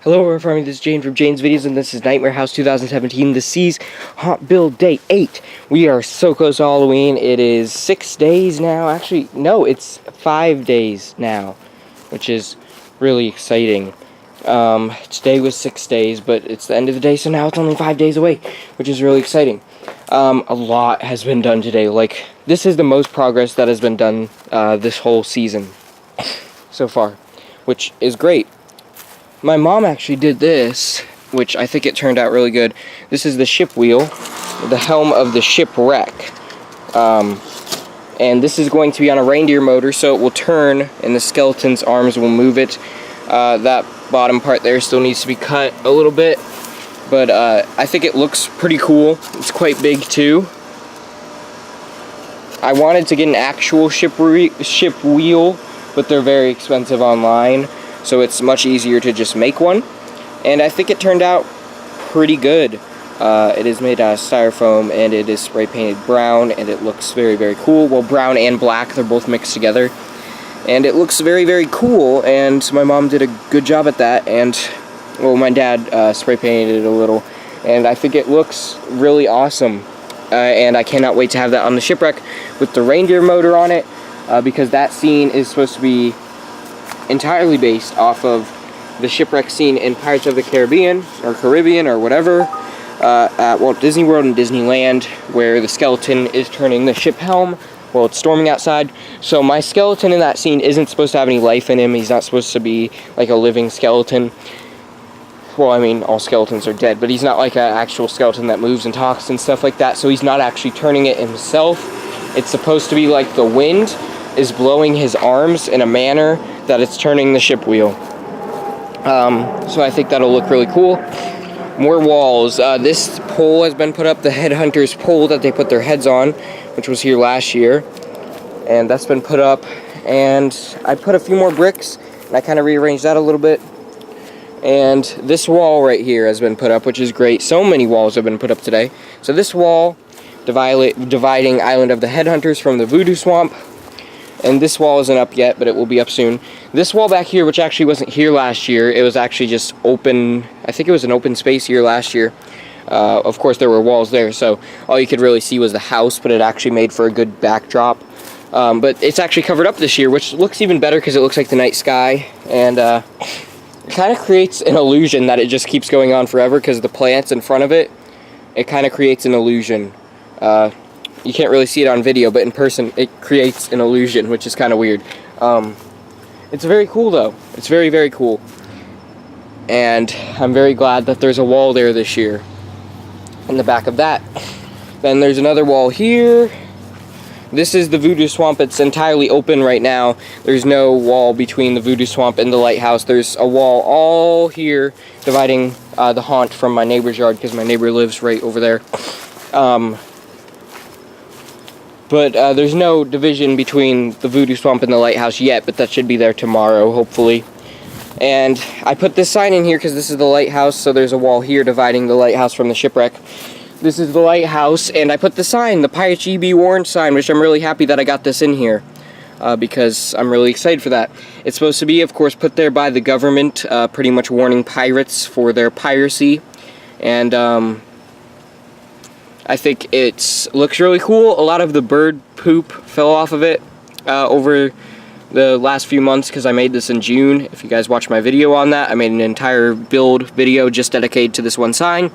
Hello, we're farming. This is Jane from Jane's Videos, and this is Nightmare House 2017. The Seas Haunt Build Day 8. We are so close to Halloween. It is 6 days now. Actually, no, it's 5 days now, which is really exciting. Today was 6 days, but it's the end of the day, so now it's only 5 days away, which is really exciting. A lot has been done today. Like, this is the most progress that has been done this whole season so far, which is great. My mom actually did this, which I think it turned out really good. This is the ship wheel, the helm of the Shipwreck. And this is going to be on a reindeer motor, so it will turn, and the skeleton's arms will move it. That bottom part there still needs to be cut a little bit, but I think it looks pretty cool. It's quite big too. I wanted to get an actual ship wheel, but they're very expensive online, so it's much easier to just make one. And I think it turned out pretty good. It is made out of styrofoam, and it is spray painted brown, and it looks very, very cool. Well, brown and black, they're both mixed together. And it looks very, very cool, and my mom did a good job at that. And, well, my dad spray painted it a little, and I think it looks really awesome. And I cannot wait to have that on the Shipwreck with the reindeer motor on it, because that scene is supposed to be entirely based off of the shipwreck scene in Pirates of the Caribbean or whatever, at Walt Disney World and Disneyland, where the skeleton is turning the ship helm while it's storming outside. So my skeleton in that scene isn't supposed to have any life in him. He's not supposed to be like a living skeleton. Well, I mean, all skeletons are dead, but he's not like an actual skeleton that moves and talks and stuff like that, so he's not actually turning it himself. It's supposed to be like the wind is blowing his arms in a manner that it's turning the ship wheel. So I think that'll look really cool. More walls. This pole has been put up, the headhunter's pole that they put their heads on, which was here last year. And that's been put up. And I put a few more bricks, and I kind of rearranged that a little bit. And this wall right here has been put up, which is great. So many walls have been put up today. So this wall, dividing Island of the Headhunters from the Voodoo Swamp. And this wall isn't up yet, but it will be up soon. This wall back here, which actually wasn't here last year, it was actually just open. I think it was an open space here last year. Of course, there were walls there, so all you could really see was the house, but it actually made for a good backdrop. But it's actually covered up this year, which looks even better because it looks like the night sky. And it kind of creates an illusion that it just keeps going on forever, because the plants in front of it, it kind of creates an illusion. You can't really see it on video, but in person it creates an illusion, which is kind of weird. It's very cool though. It's very, very cool. And I'm very glad that there's a wall there this year. In the back of that. Then there's another wall here. This is the Voodoo Swamp. It's entirely open right now. There's no wall between the Voodoo Swamp and the lighthouse. There's a wall all here dividing the haunt from my neighbor's yard, because my neighbor lives right over there. But there's no division between the Voodoo Swamp and the lighthouse yet, but that should be there tomorrow, hopefully. And I put this sign in here because this is the lighthouse, so there's a wall here dividing the lighthouse from the shipwreck. This is the lighthouse, and I put the sign, the Pirates Be Warned sign, which I'm really happy that I got this in here, because I'm really excited for that. It's supposed to be, of course, put there by the government, pretty much warning pirates for their piracy. And I think it looks really cool. A lot of the bird poop fell off of it over the last few months, because I made this in June. If you guys watch my video on that, I made an entire build video just dedicated to this one sign.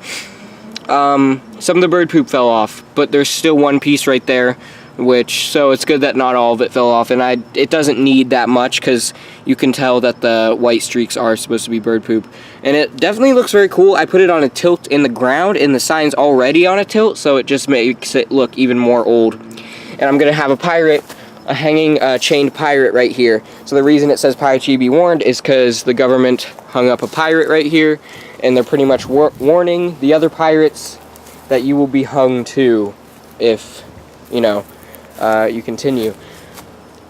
Some of the bird poop fell off, but there's still one piece right there, so it's good that not all of it fell off. And it doesn't need that much, because you can tell that the white streaks are supposed to be bird poop. And it definitely looks very cool. I put it on a tilt in the ground, and the sign's already on a tilt, so it just makes it look even more old. And I'm going to have a pirate, a hanging chained pirate right here. So the reason it says Pirates Be Warned is because the government hung up a pirate right here, and they're pretty much warning the other pirates that you will be hung too if, you continue.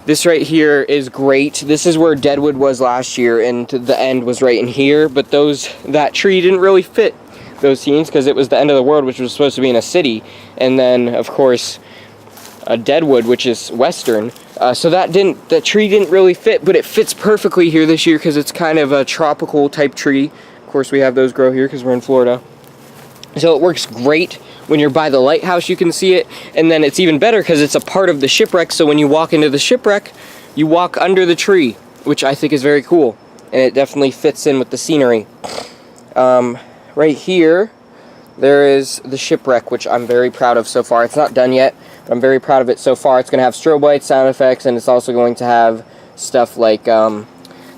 This right here is great. This is where Deadwood was last year, and the end was right in here, but that tree didn't really fit those scenes because it was the end of the world, which was supposed to be in a city. And then, of course, Deadwood, which is western, so that tree didn't really fit, but it fits perfectly here this year because it's kind of a tropical type tree. Of course, we have those grow here because we're in Florida. So it works great when you're by the lighthouse, you can see it, and then it's even better because it's a part of the shipwreck, so when you walk into the shipwreck, you walk under the tree, which I think is very cool, and it definitely fits in with the scenery. Right here, there is the shipwreck, which I'm very proud of so far. It's not done yet, but I'm very proud of it so far. It's going to have strobe lights, sound effects, and it's also going to have stuff like the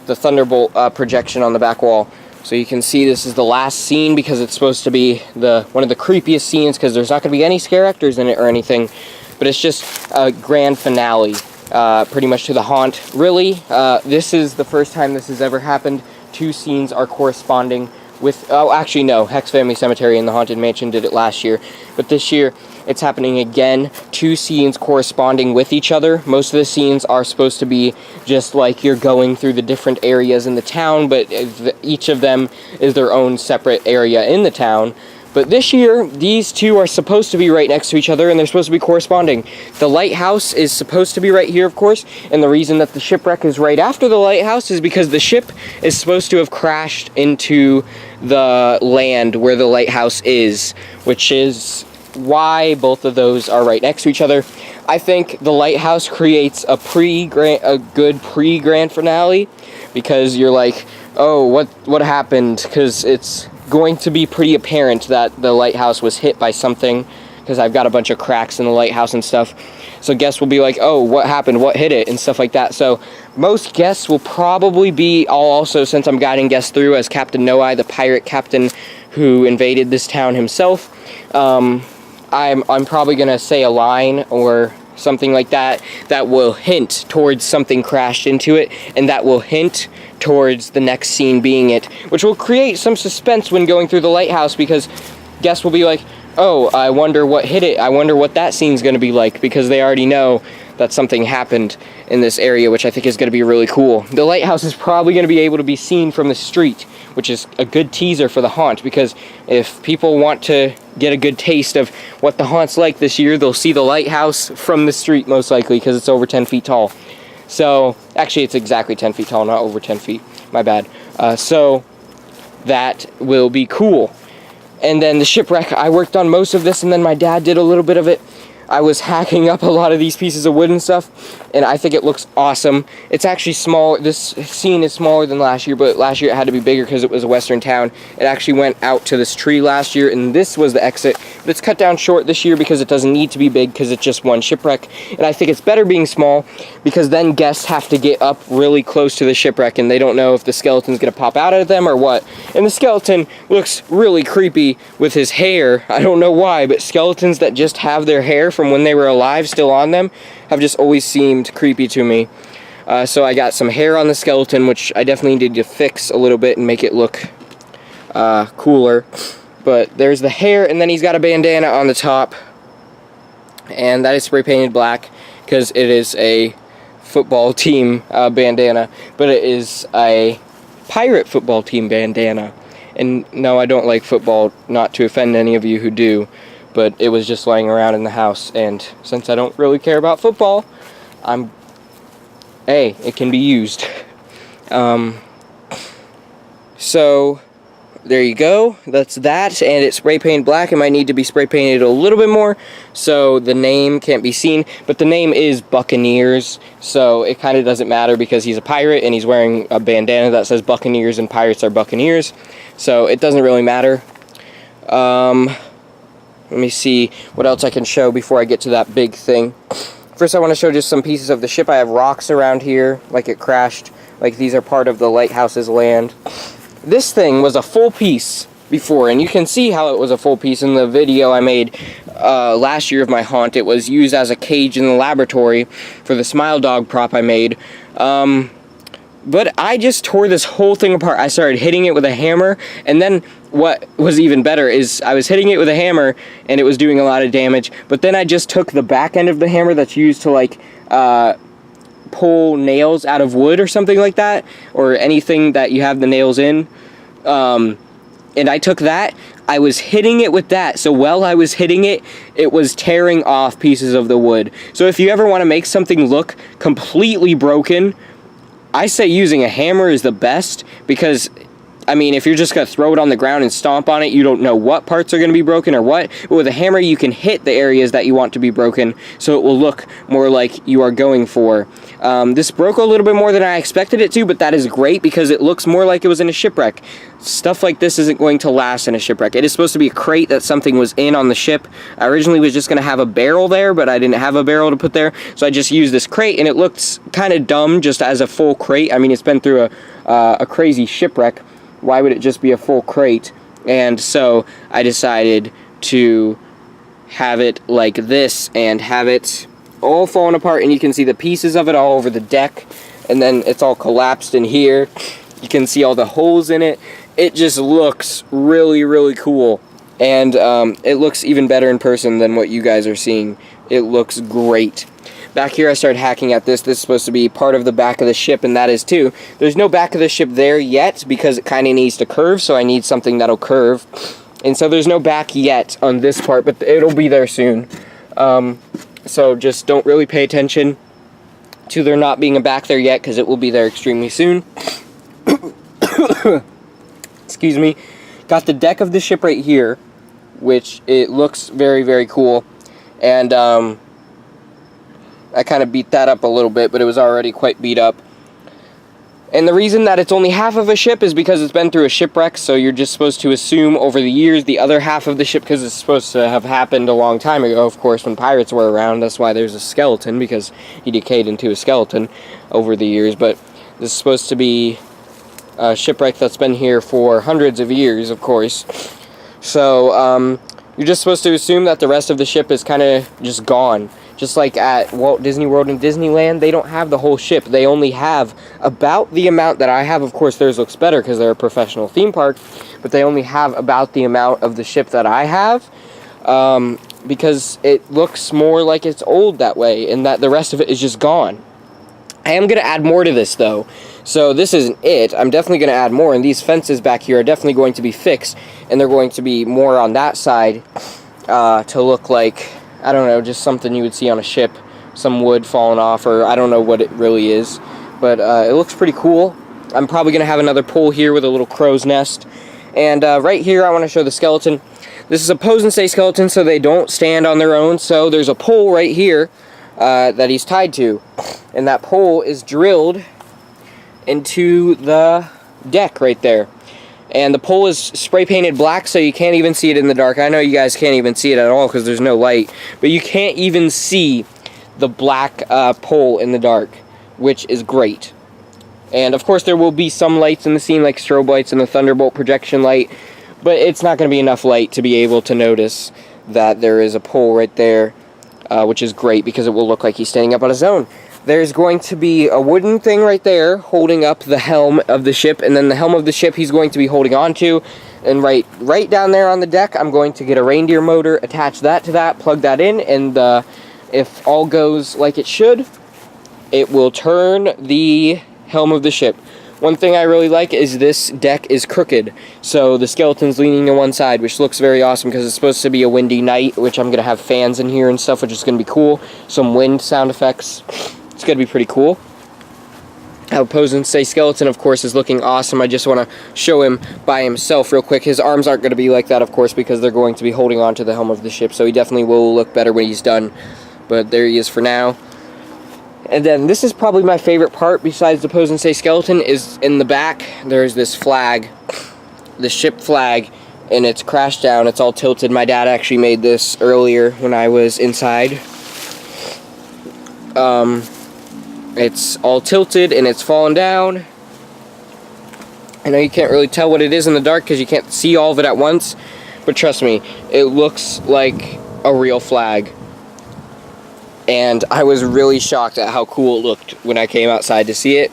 Thunderbolt projection on the back wall. So you can see this is the last scene because it's supposed to be one of the creepiest scenes because there's not going to be any scare actors in it or anything. But it's just a grand finale, pretty much to the haunt. Really, this is the first time this has ever happened. 2 scenes are corresponding with... Oh, actually, no. Hex Family Cemetery and the Haunted Mansion did it last year. But this year, it's happening again. 2 scenes corresponding with each other. Most of the scenes are supposed to be just like you're going through the different areas in the town, but each of them is their own separate area in the town. But this year, these 2 are supposed to be right next to each other, and they're supposed to be corresponding. The lighthouse is supposed to be right here, of course, and the reason that the shipwreck is right after the lighthouse is because the ship is supposed to have crashed into the land where the lighthouse is, which is why both of those are right next to each other. I think the lighthouse creates a good pre-grand finale, because you're like, oh, what happened? Because it's going to be pretty apparent that the lighthouse was hit by something, because I've got a bunch of cracks in the lighthouse and stuff. So guests will be like, oh, what happened? What hit it? And stuff like that. So most guests will probably be, I'll also, since I'm guiding guests through as Captain Noai, the pirate captain who invaded this town himself, I'm probably going to say a line or something like that that will hint towards something crashed into it, and that will hint towards the next scene being it, which will create some suspense when going through the lighthouse, because guests will be like, oh, I wonder what hit it, I wonder what that scene's going to be like, because they already know that something happened in this area, which I think is going to be really cool. The lighthouse is probably going to be able to be seen from the street, which is a good teaser for the haunt, because if people want to get a good taste of what the haunt's like this year, they'll see the lighthouse from the street most likely, because it's over 10 feet tall. So, actually it's exactly 10 feet tall, not over 10 feet, my bad. So, that will be cool. And then the shipwreck, I worked on most of this, and then my dad did a little bit of it. I was hacking up a lot of these pieces of wood and stuff, and I think it looks awesome. It's actually small. This scene is smaller than last year, but last year it had to be bigger because it was a western town. It actually went out to this tree last year, and this was the exit. But it's cut down short this year because it doesn't need to be big, because it's just one shipwreck. And I think it's better being small, because then guests have to get up really close to the shipwreck, and they don't know if the skeleton's going to pop out at them or what. And the skeleton looks really creepy with his hair. I don't know why, but skeletons that just have their hair from when they were alive still on them have just always seemed creepy to me. So I got some hair on the skeleton, which I definitely need to fix a little bit and make it look cooler. But there's the hair, and then he's got a bandana on the top, and that is spray painted black because it is a football team bandana, but it is a pirate football team bandana. And no, I don't like football, not to offend any of you who do, but it was just laying around in the house, and since I don't really care about football, it can be used. So there you go, that's that, and it's spray painted black. It might need to be spray painted a little bit more, so the name can't be seen, but the name is Buccaneers, so it kind of doesn't matter because he's a pirate and he's wearing a bandana that says Buccaneers, and pirates are buccaneers, so it doesn't really matter. Let me see what else I can show before I get to that big thing. First I want to show just some pieces of the ship. I have rocks around here, like it crashed, like these are part of the lighthouse's land. This thing was a full piece before, and you can see how it was a full piece in the video I made last year of my haunt. It was used as a cage in the laboratory for the Smile Dog prop I made. But I just tore this whole thing apart. I started hitting it with a hammer, and then what was even better is I was hitting it with a hammer and it was doing a lot of damage, but then I just took the back end of the hammer that's used to like pull nails out of wood or something like that, or anything that you have the nails in, and I took that, I was hitting it with that, so while I was hitting it, it was tearing off pieces of the wood. So if you ever want to make something look completely broken, I say using a hammer is the best, because I mean, if you're just going to throw it on the ground and stomp on it, you don't know what parts are going to be broken or what. But with a hammer, you can hit the areas that you want to be broken, so it will look more like you are going for. This broke a little bit more than I expected it to, but that is great because it looks more like it was in a shipwreck. Stuff like this isn't going to last in a shipwreck. It is supposed to be a crate that something was in on the ship. I originally was just going to have a barrel there, but I didn't have a barrel to put there, so I just used this crate, and it looks kind of dumb just as a full crate. I mean, it's been through a crazy shipwreck. Why would it just be a full crate? And so I decided to have it like this and have it all falling apart, and you can see the pieces of it all over the deck, and then it's all collapsed in here. You can see all the holes in it. It just looks really, really cool, and it looks even better in person than what you guys are seeing. It looks great. Back here I started hacking at this. This is supposed to be part of the back of the ship, and that is too. There's no back of the ship there yet because it kind of needs to curve, so I need something that'll curve. And so there's no back yet on this part, but it'll be there soon. So just don't really pay attention to there not being a back there yet, because it will be there extremely soon. Excuse me. Got the deck of the ship right here, which it looks very, very cool. And I kind of beat that up a little bit, but it was already quite beat up. And the reason that it's only half of a ship is because it's been through a shipwreck, so you're just supposed to assume over the years the other half of the ship, because it's supposed to have happened a long time ago, of course, when pirates were around. That's why there's a skeleton, because he decayed into a skeleton over the years. But this is supposed to be a shipwreck that's been here for hundreds of years, of course. So you're just supposed to assume that the rest of the ship is kind of just gone. Just like at Walt Disney World and Disneyland, they don't have the whole ship. They only have about the amount that I have. Of course, theirs looks better because they're a professional theme park, but they only have about the amount of the ship that I have, because it looks more like it's old that way, and that the rest of it is just gone. I am going to add more to this, though. So this isn't it. I'm definitely going to add more, and these fences back here are definitely going to be fixed, and they're going to be more on that side to look like, I don't know, just something you would see on a ship, some wood falling off, or I don't know what it really is, but it looks pretty cool. I'm probably going to have another pole here with a little crow's nest, and right here I want to show the skeleton. This is a pose and stay skeleton, so they don't stand on their own, so there's a pole right here that he's tied to, and that pole is drilled into the deck right there. And the pole is spray painted black, so you can't even see it in the dark. I know you guys can't even see it at all because there's no light, but you can't even see the black pole in the dark, which is great. And of course there will be some lights in the scene, like strobe lights and the Thunderbolt projection light, but it's not going to be enough light to be able to notice that there is a pole right there, which is great because it will look like he's standing up on his own. There's going to be a wooden thing right there holding up the helm of the ship, and then the helm of the ship he's going to be holding on to. And right down there on the deck, I'm going to get a reindeer motor, attach that to that, plug that in, and if all goes like it should, it will turn the helm of the ship. One thing I really like is this deck is crooked, so the skeleton's leaning to one side, which looks very awesome because it's supposed to be a windy night, which I'm going to have fans in here and stuff, which is going to be cool. Some wind sound effects. It's going to be pretty cool. How Pose and Stay Skeleton, of course, is looking awesome. I just want to show him by himself real quick. His arms aren't going to be like that, of course, because they're going to be holding on to the helm of the ship, so he definitely will look better when he's done. But there he is for now. And then this is probably my favorite part, besides the Pose and Stay Skeleton, is in the back. There's this flag, the ship flag, and it's crashed down. It's all tilted. My dad actually made this earlier when I was inside. It's all tilted and it's fallen down. I know you can't really tell what it is in the dark because you can't see all of it at once, but trust me, it looks like a real flag. And I was really shocked at how cool it looked when I came outside to see it.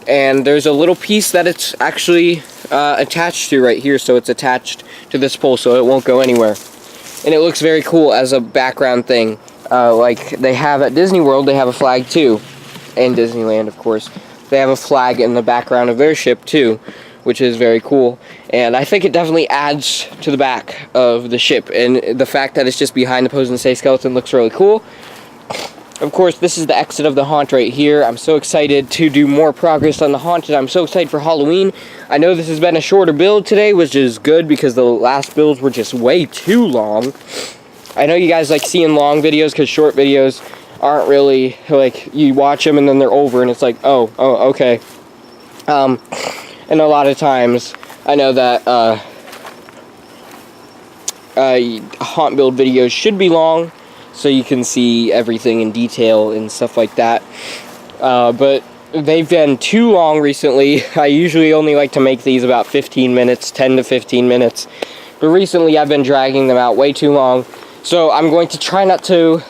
And there's a little piece that it's actually attached to right here, so it's attached to this pole so it won't go anywhere. And it looks very cool as a background thing. Like they have at Disney World, they have a flag too. And Disneyland, of course. They have a flag in the background of their ship too, which is very cool. And I think it definitely adds to the back of the ship. And the fact that it's just behind the Pose and Stay Skeleton looks really cool. Of course, this is the exit of the haunt right here. I'm so excited to do more progress on the haunt, and I'm so excited for Halloween. I know this has been a shorter build today, which is good because the last builds were just way too long. I know you guys like seeing long videos because short videos aren't really, like, you watch them and then they're over and it's like, oh, okay. And a lot of times, I know that haunt build videos should be long, so you can see everything in detail and stuff like that. But they've been too long recently. I usually only like to make these about 15 minutes, 10 to 15 minutes. But recently I've been dragging them out way too long. So I'm going to try not to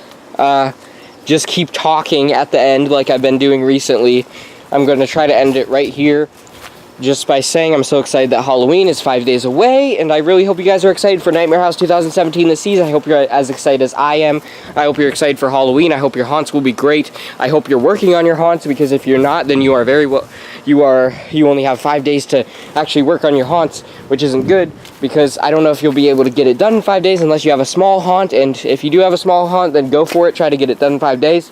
just keep talking at the end like I've been doing recently. I'm going to try to end it right here, just by saying I'm so excited that Halloween is 5 days away, and I really hope you guys are excited for Nightmare House 2017 this season. I hope you're as excited as I am. I hope you're excited for Halloween. I hope your haunts will be great. I hope you're working on your haunts, because if you're not, then you are very well, you only have 5 days to actually work on your haunts, which isn't good, because I don't know if you'll be able to get it done in 5 days unless you have a small haunt, and if you do have a small haunt, then go for it. Try to get it done in 5 days.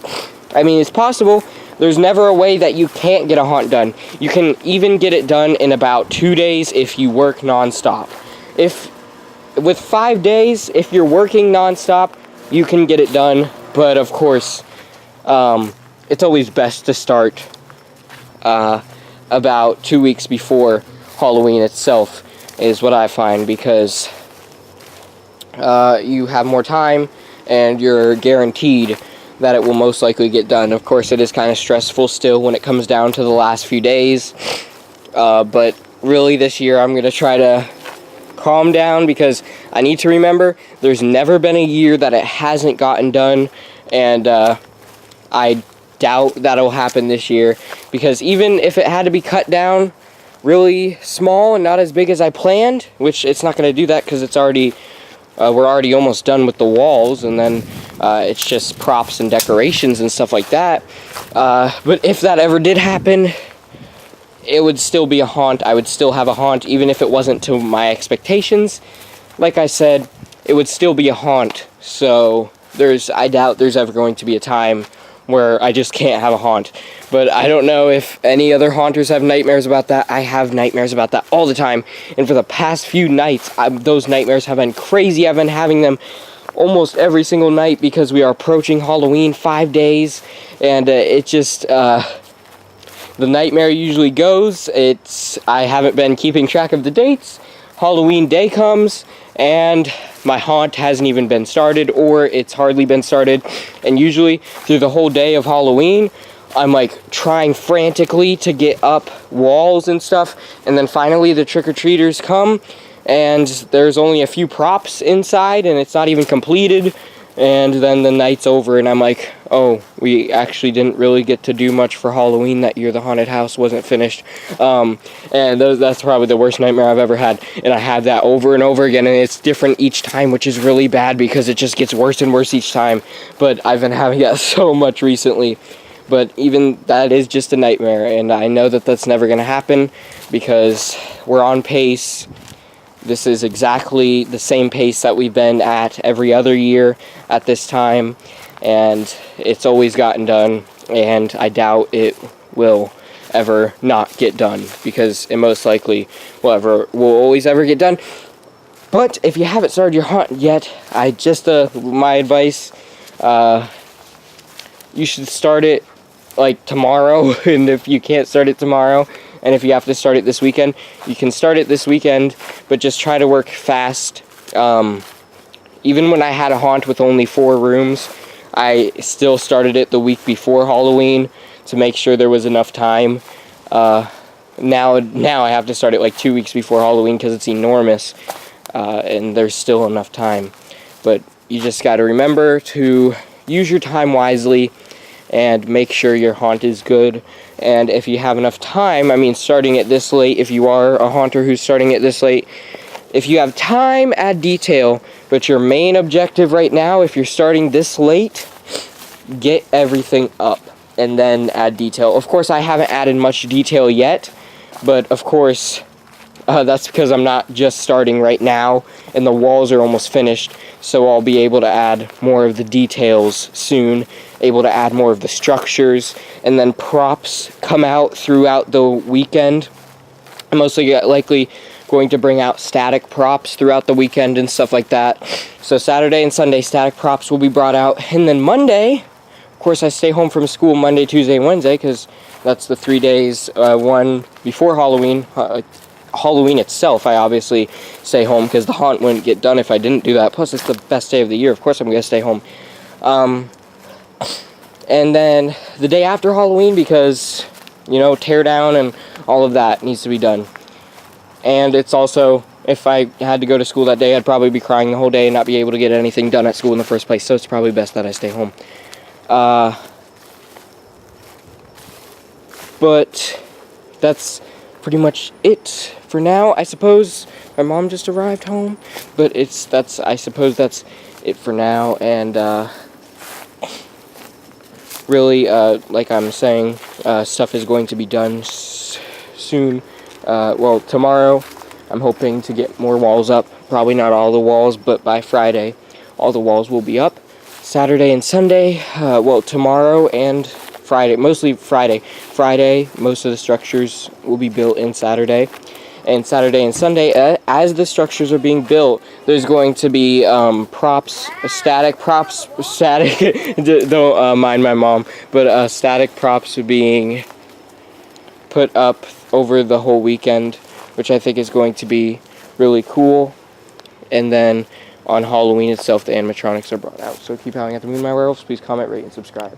I mean, it's possible. There's never a way that you can't get a haunt done. You can even get it done in about 2 days if you work non-stop. With 5 days, if you're working non-stop, you can get it done. But of course, it's always best to start about 2 weeks before Halloween itself, is what I find, because you have more time and you're guaranteed that it will most likely get done. Of course, it is kind of stressful still when it comes down to the last few days, but really this year I'm going to try to calm down, because I need to remember there's never been a year that it hasn't gotten done, and I doubt that'll happen this year, because even if it had to be cut down really small and not as big as I planned, which it's not going to do that because it's already we're already almost done with the walls, and then it's just props and decorations and stuff like that. But if that ever did happen, it would still be a haunt. I would still have a haunt, even if it wasn't to my expectations. Like I said, it would still be a haunt. So I doubt there's ever going to be a time where I just can't have a haunt. But I don't know if any other haunters have nightmares about that. I have nightmares about that all the time. And for the past few nights, those nightmares have been crazy. I've been having them almost every single night, because we are approaching Halloween, 5 days. And it just, the nightmare usually goes, I haven't been keeping track of the dates. Halloween day comes, and my haunt hasn't even been started, or it's hardly been started. And usually through the whole day of Halloween, I'm like trying frantically to get up walls and stuff, and then finally the trick-or-treaters come, and there's only a few props inside, and it's not even completed, and then the night's over, and I'm like, oh, we actually didn't really get to do much for Halloween that year. The haunted house wasn't finished, and that's probably the worst nightmare I've ever had, and I have that over and over again, and it's different each time, which is really bad, because it just gets worse and worse each time. But I've been having that so much recently. But even that is just a nightmare, and I know that that's never going to happen, because we're on pace. This is exactly the same pace that we've been at every other year at this time, and it's always gotten done, and I doubt it will ever not get done, because it most likely will always ever get done. But if you haven't started your haunt yet, my advice, you should start it like tomorrow. And if you can't start it tomorrow, and if you have to start it this weekend, you can start it this weekend, but just try to work fast. Even when I had a haunt with only 4 rooms, I still started it the week before Halloween to make sure there was enough time. Now I have to start it like 2 weeks before Halloween, because it's enormous, and there's still enough time. But you just got to remember to use your time wisely and make sure your haunt is good. And if you have enough time, I mean, starting it this late, if you are a haunter who's starting it this late, if you have time, add detail. But your main objective right now, if you're starting this late, get everything up and then add detail. Of course, I haven't added much detail yet, but of course, That's because I'm not just starting right now, and the walls are almost finished, so I'll be able to add more of the details soon, able to add more of the structures, and then props come out throughout the weekend. I'm mostly likely going to bring out static props throughout the weekend and stuff like that. So Saturday and Sunday, static props will be brought out, and then Monday, of course, I stay home from school Monday, Tuesday, and Wednesday, because that's the 3 days, one before Halloween. Halloween itself, I obviously stay home because the haunt wouldn't get done if I didn't do that. Plus, it's the best day of the year. Of course, I'm going to stay home. And then the day after Halloween, because, you know, tear down and all of that needs to be done. And it's also, if I had to go to school that day, I'd probably be crying the whole day and not be able to get anything done at school in the first place. So it's probably best that I stay home. But that's pretty much it for now. I suppose my mom just arrived home, but I suppose that's it for now. And really, like I'm saying, stuff is going to be done soon. Well, tomorrow I'm hoping to get more walls up. Probably not all the walls, but by Friday all the walls will be up. Saturday and Sunday, well, tomorrow and Friday, mostly Friday. Friday, most of the structures will be built in Saturday. And Saturday and Sunday, as the structures are being built, there's going to be static props, don't mind my mom, but static props are being put up over the whole weekend, which I think is going to be really cool. And then on Halloween itself, the animatronics are brought out. So keep howling at the moon, my werewolves. Please comment, rate, and subscribe.